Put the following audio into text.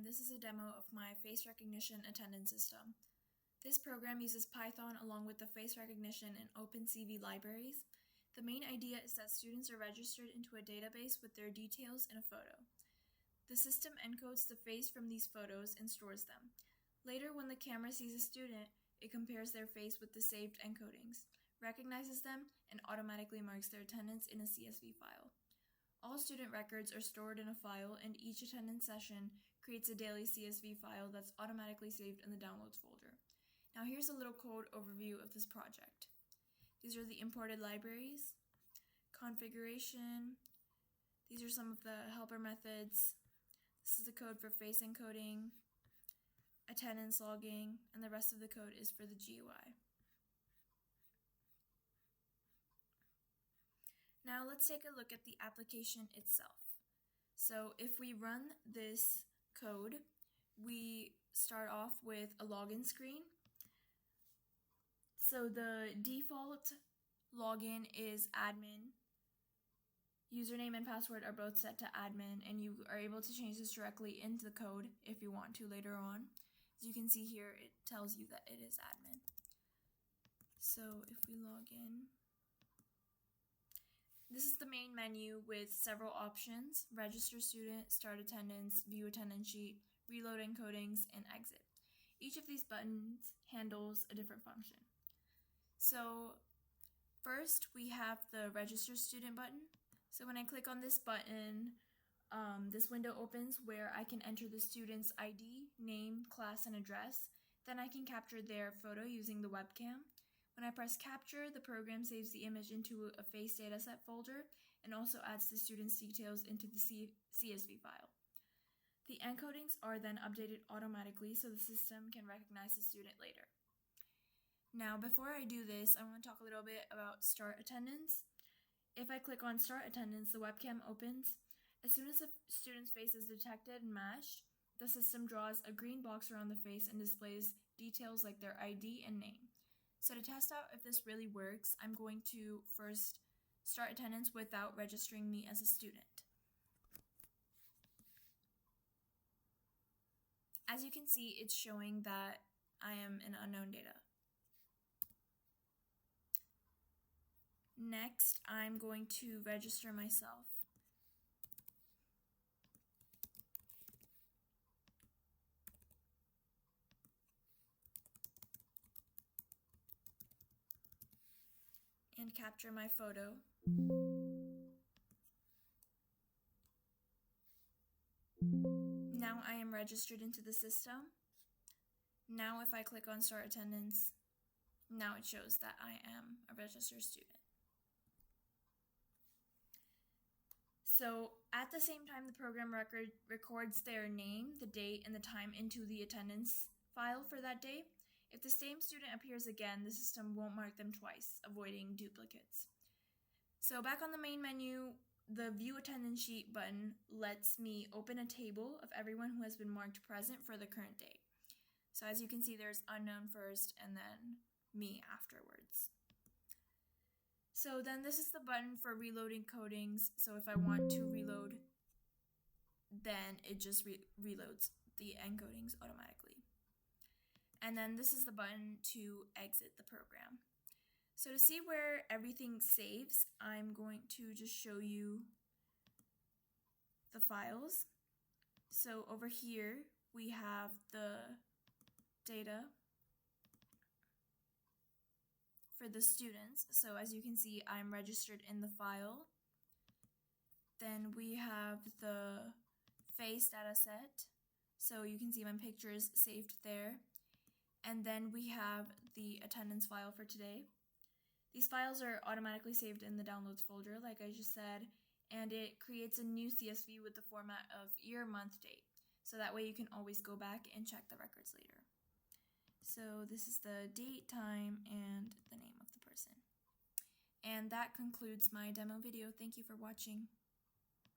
and this is a demo of my face recognition attendance system. This program uses Python along with the face recognition and OpenCV libraries. The main idea is that students are registered into a database with their details in a photo. The system encodes the face from these photos and stores them. Later, when the camera sees a student, it compares their face with the saved encodings, recognizes them, and automatically marks their attendance in a CSV file. All student records are stored in a file, and each attendance session creates a daily CSV file that's automatically saved in the downloads folder. Now here's a little code overview of this project. These are the imported libraries, configuration, these are some of the helper methods, this is the code for face encoding, attendance logging, and the rest of the code is for the GUI. Now let's take a look at the application itself. So if we run this code, we start off with a login screen. So the default login is admin. Username and password are both set to admin, and you are able to change this directly into the code if you want to later on. As you can see here, it tells you that it is admin. So if we log in, this is the main menu with several options: register student, start attendance, view attendance sheet, reload encodings, and exit. Each of these buttons handles a different function. So first we have the register student button. So when I click on this button, this window opens where I can enter the student's ID, name, class, and address. Then I can capture their photo using the webcam. When I press capture, the program saves the image into a face dataset folder and also adds the student's details into the CSV file. The encodings are then updated automatically so the system can recognize the student later. Now, before I do this, I want to talk a little bit about start attendance. If I click on start attendance, the webcam opens. As soon as the student's face is detected and matched, the system draws a green box around the face and displays details like their ID and name. So to test out if this really works, I'm going to first start attendance without registering me as a student. As you can see, it's showing that I am in unknown data. Next, I'm going to register myself. And capture my photo. Now I am registered into the system. Now if I click on start attendance, now it shows that I am a registered student. So at the same time the program records their name, the date, and the time into the attendance file for that day. If the same student appears again, the system won't mark them twice, avoiding duplicates. So back on the main menu, the View Attendance Sheet button lets me open a table of everyone who has been marked present for the current day. So as you can see, there's unknown first and then me afterwards. So then this is the button for reloading encodings. So if I want to reload, then it just reloads the encodings automatically. And then this is the button to exit the program. So to see where everything saves, I'm going to just show you the files. So over here, we have the data for the students. So as you can see, I'm registered in the file. Then we have the face dataset. So you can see my pictures saved there. And then we have the attendance file for today. These files are automatically saved in the downloads folder, like I just said, and it creates a new CSV with the format of year, month, date. So that way you can always go back and check the records later. So this is the date, time, and the name of the person. And that concludes my demo video. Thank you for watching.